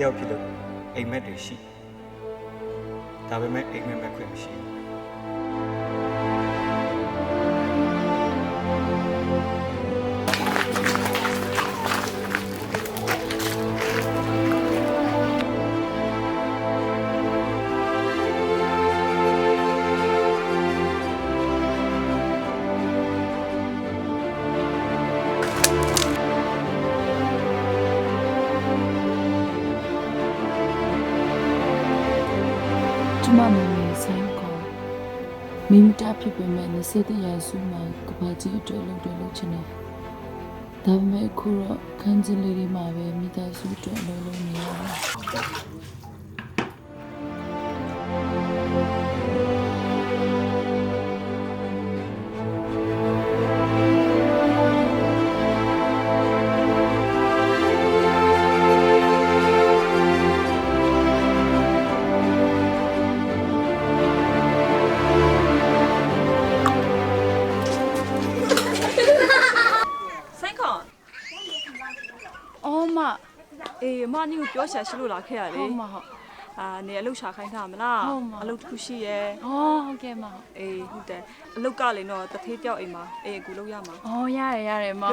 တယောက်ဖြစ်လို့အိမ်မက်တွေရှိဒါပေမဲ့အိမ်မက်မက်ခွင့်မရှိဘူးမမမေဆိုင်ကောမိမတာဖြစ်ပေမဲ့20ရာစုမှာကဘာကြီးအတွက်လုပ်ချင်တယ်ဒါပေမဲ့ခုတော့ခန်းကျင်လေးတွေမှာပဲမိသားစုအတွက်လုပ်နေရတယ်မနီကိုပြောရှာရှိလို့လာခဲ့ရလေ ဟုတ်မဟုတ် နေအလုပ်ရှာခိုင်းထားမလား ဟုတ်မ အလုပ်တစ်ခုရှိရဲ ဟုတ်ကဲ့မ အေးဟုတ်တယ်အလုပ်ကလည်းတော့တထေးတယောက်အိမ်မှာအေးအကူလုပ်ရမှာ ရတယ်မ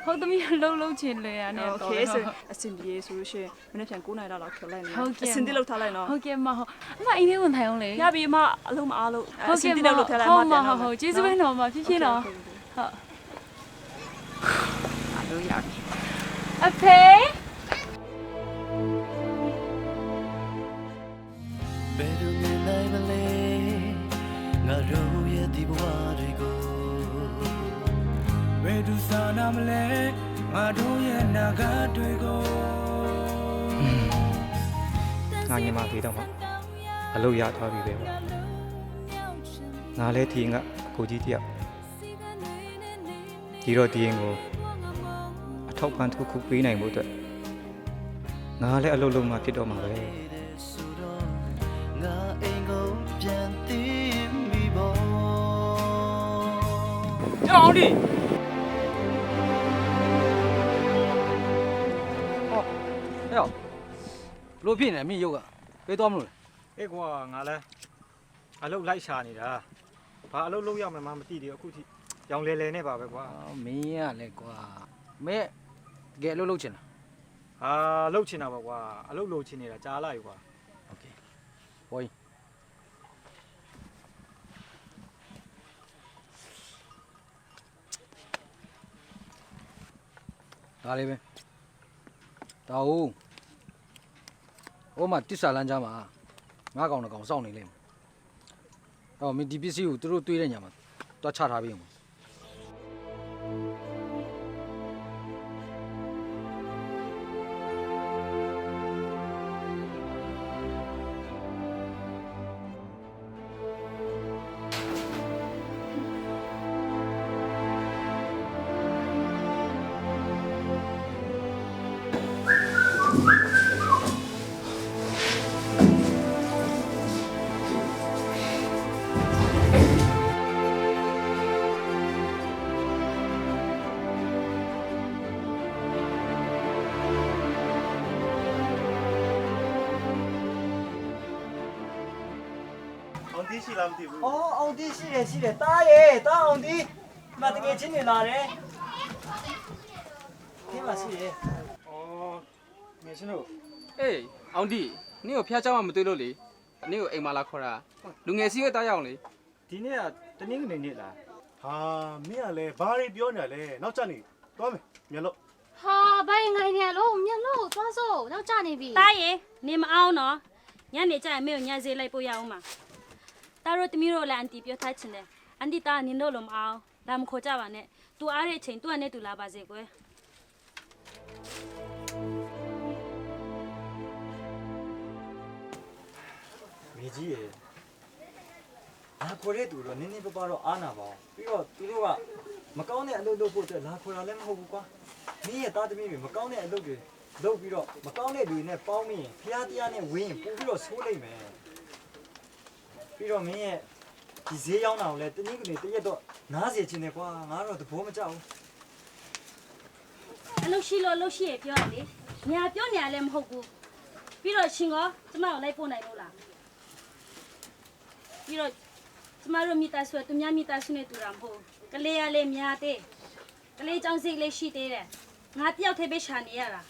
ဟုတ်သမီးလှုပ်ချင်လေရနဲ့ โอเคဆိုအစင်ပြေဆိုလို့ရှိရင်မနေ့ပြန်9နိုင်လောက်ခေါ်လိုက်နေအစင်တိလောက်ထားလိုက်နော် ဟုတ်ကဲ့မဟုတ်အမအိမ်လေးဝင်ထိုင်အောင်လေ ရပြီအမအလုံးမအားလို့အစင်တိလောက်ထားလိုက်မှပြန်တော့ ဟုတ်ကျေးဇူးပဲနော်မဖြစ်တော့ဟုတ်အလုပ်ရပြီ အဖေဘယ်လိုမြင်နိုင်မလဲငါတို့ရဲ့ဒီဘဝတွေကိုဘယ်သူစာနာမလဲငါတို့ရဲ့နာဂတ်တွေကိုငါညီမသေးတော့မှအလုပ်ရသွားပြီပဲကွာငါလည်းဒီငါကိုကြီးတယောက်ဒီတော့ဒီရင်ကိုအထောက်ပံ့တစ်ခုပေးနိုင်မှုအတွက်ငါလည်းအလုပ်လုပ်မှဖြစ်တော့မှာပဲငါအိမ်ကိုပြန်သိမိဖို့ကြောက်အောင်ဒီဟောဟဲ့လို့ဖြစ်နေမင်းရုပ်ကပေးသွားမလို့ အေးကွာငါလည်းအလုပ်လိုက်ရှာနေတာဘာအလုပ်လုပ်ရမှန်းမသိသေးဘူးအခုထိရောင်လဲနဲ့ပါပဲကွာ မင်းရလဲကွာမဲတကယ်လို့လုပ်ချင်တာ ဟာလုပ်ချင်တာပါကွာအလုပ်လုပ်ချင်နေတာကြားလာပြီကွာ โอเคဟိုင်းဒါလေးပဲတောင်းဟိုမှာတစ္ဆာလမ်းကြားမှာငါးကောင်တစ်ကောင်စောင့်နေလိမ့်မယ်အော်မင်းဒီပစ္စည်းကိုသူတို့တွေးတဲ့ညမှာတွားချထားပြီးအောင်အောင်တီးရှိလားမသိဘူး အော်အောင်တီးရှိတယ်တားရဲ့တားအောင်တီးမတကယ်ချင်းနေလာတယ်ဒီမှာရှိတယ် အော်ငယ်ချင်းတို့ အေးအောင်ဒီနင့်ကိုဖျားเจ้าမှမတွေ့လို့လေနင့်ကိုအိမ်မှာလာခေါ်တာလူငယ်စီးရွက်တားရအောင်လေ ဒီနေ့ကတနင်္ဂနွေနေ့လား ဟာမင်းကလည်းဘာတွေပြောနေလဲနောက်ကျနေသွားမယ်မျက်လုံး ဟာဘာရင်ငိုင်းနေလို့မျက်လုံးသွားစို့နောက်ကျနေပြီ တားရင်နေမအောင်နော်ညနေကျရင်မေကိုညစေးလိုက်ပို့ရအောင်ပါတားတို့တမီးတို့လည်းအန်တီပြောထားချင်တယ်အန်တီတားနင်တို့လုံးမအောင်လာမခေါ်ကြပါနဲ့သူအားတဲ့အချိန်သူ့အနေနဲ့သူလာပါစေကွယ် မေကြီးရဲ့လာခေါ်တဲ့သူတော့နင်းနေပပတော့အားနာပါအောင်ပြီးတော့သူတို့ကမကောင်းတဲ့အလုပ်လုပ်ဖို့အတွက်လာခေါ်တာလည်းမဟုတ်ဘူးကွာမင်းရဲ့တားသမီးတွေမကောင်းတဲ့အလုပ်တွေလုပ်ပြီးတော့မကောင်းတဲ့လူတွေနဲ့ပေါင်းမိရင်ဖျားတရားနဲ့ဝင်းရင်ပို့ပြီးတော့ဆိုးလိုက်မယ်ပြီးတော့မင်းရဲ့ဒီဈေးရောက်တာကိုလည်းတနည်းကနေတရက်တော့နားစေချင်တယ်ကွာငါတော့သဘောမကျဘူး အလုပ်ရှိလို့အလုပ်ရှိရပြောရလေညာပြောနေရလည်းမဟုတ်ဘူး ပြီးတော့ရှင်ကောကျမကိုလိုက်ပို့နိုင်လို့လားပြီးတော့ကျမတို့မိသားစုကသူများမိသားစုနဲ့တူတာမဟုတ်ကလေးရလေးများသေးကလေးကြောင့်စိတ်လေးရှိသေးတယ်ငါတယောက်တည်းပဲရှာနေရတာ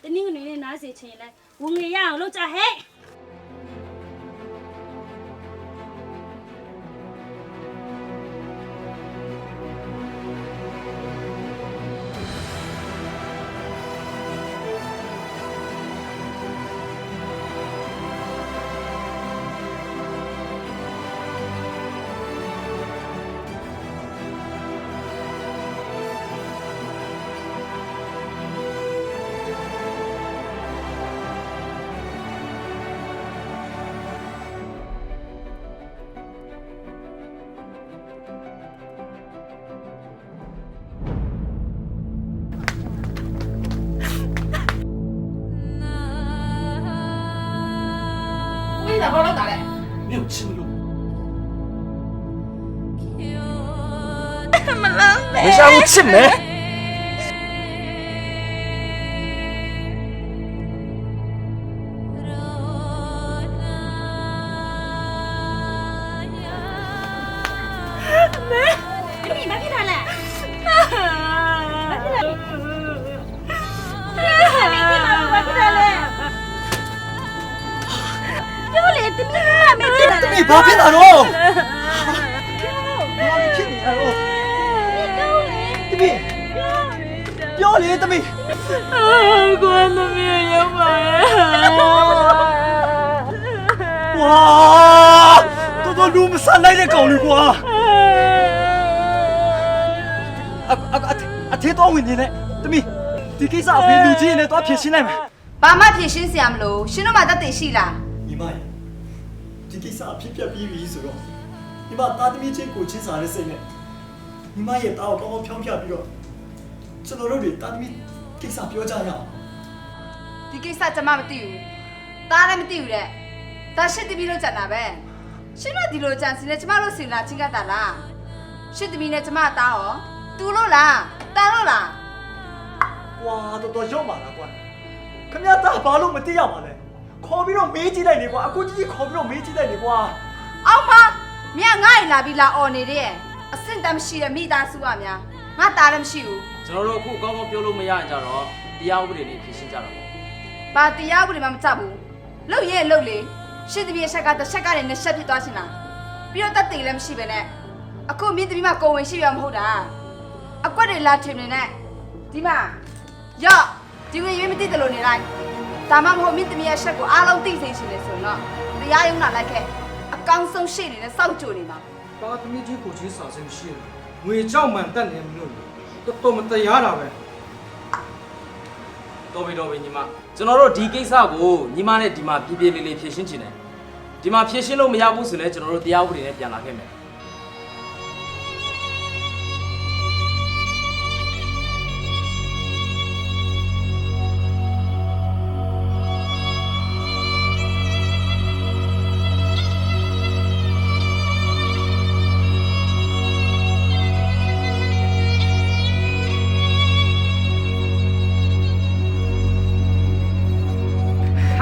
တနင်္ဂနွေနေ့နားစေချင်လဲဝင်ငွေရအောင်လုပ်ကြဟဲ့没有吃路。没下午吃没？你别看他了，你把骗哪喽？骗你哪喽？对比，要脸对比。关都没有要买哇，都路么山来的搞的瓜。贴多问题呢，对比，你给啥骗路子呢？多骗钱来嘛？爸妈骗钱什么路？谁能买到得起啦？你妈呀！ဒီကိစ္စအဖြစ်ပြက်ပြီးပြီဆိုတော့ဒီမှာတာသမီချင်းကိုချင်းစားတဲ့စိတ်နဲ့ညီမရဲ့တာကိုကောင်းကောင်းဖြောင်းပြပြီးတော့ကျွန်တော်တို့တွေတာသမီကိစ္စပြောကြရအောင် ဒီကိစ္စကျွန်မမသိဘူးတားလည်းမသိဘူးတဲ့ဒါရှစ်တပီလို့ကြံတာပဲရှင်းတော့ဒီလိုကြံစင်နဲ့ကျွန်မတို့စင်လာချင်းကတာလားရှစ်တပီနဲ့ကျွန်မတားရောတူလို့လားတားလို့လား ကွာတော်ရောက်ပါလားကွာခမရတာဘာလို့မသိရပါလဲခေါ်ပြီးတော့မေးကြည့်လိုက်နေကွာအခုကြီးခေါ်ပြီးတော့မေးကြည့်လိုက်နေကွာ အောင်မမင်းငါ့ရင်လာပြီးလာអော်နေတဲ့အဆင့်တမ်းမရှိတဲ့မိသားစုကများငါတားလည်းမရှိဘူး ကျွန်တော်တို့အခုကောင်းကောင်းပြောလို့မရရင်ကြတော့တရားဥပဒေနဲ့ဖြေရှင်းကြတာပေါ့ ဘာတရားဘူးတွေမှမကြဘူးလှုပ်ရဲ့လှုပ်လေရှစ်တပီရဲ့ရှက်ကတစ်ချက်ကနေနှစ်ချက်ဖြစ်သွားရှင်လားပြီးတော့တက်တေလည်းမရှိပဲနဲ့အခုမင်းတပီမှာကိုဝင်ရှိရမဟုတ်တာအကွက်တွေလာထင်နေနဲ့ဒီမှာရော့ဒီဝင်ရွေးမသိတယ်လို့နေလိုက်ဒါမှမဟုတ်မင်းတမီးရဲ့ရှက်ကိုအားလုံးသိစေချင်တယ်ဆိုတော့တရားရုံးလာလိုက်ခဲ့အကောင်းဆုံးရှေ့နေနဲ့စောင့်ကြိုနေပါ တာသမီးကြီးကိုချင်းစာစင်ရှိတယ်ငွေကြောက်မှန်တက်နေမလို့တော်မတရားတာပဲ တော်ပြီညီမကျွန်တော်တို့ဒီကိစ္စကိုညီမနဲ့ဒီမှာပြေးပြေးလေးလေးဖြေရှင်းချင်တယ်ဒီမှာဖြေရှင်းလို့မရဘူးဆိုလဲကျွန်တော်တို့တရားဥပဒေနဲ့ပြန်လာခဲ့မယ်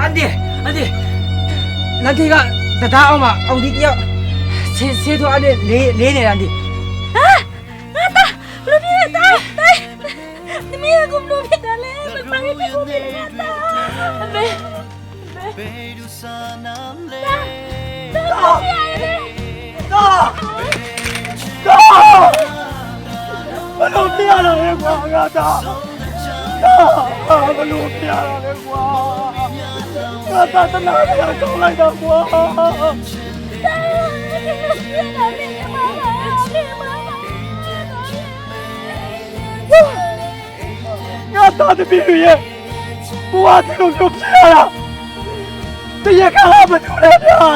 အန်ဒီလန်တီကတရားအောင်မအောင်ဒီတယောက်ဆေးတော့အဲ့လေးနေအန်ဒီ ဟာငါတာဘလို့ဖြစ်တာတိုင်တမီးကဘလို့ဖြစ်တယ်လဲမပန်းဖြစ်ဘူးတာအမေ ဘလို့ပြရတော့လဲကွာငါတာဘလို့ပြရတော့လဲကွာငါတာတနာပြကောင်းလိုက်တော့ကွာငါတာတပည့်ရဲ့ဘဝတလုံးလုံးပြရတာတရားကဘာလို့လဲဗျာ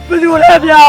ဘယ်လိုလဲဗျာ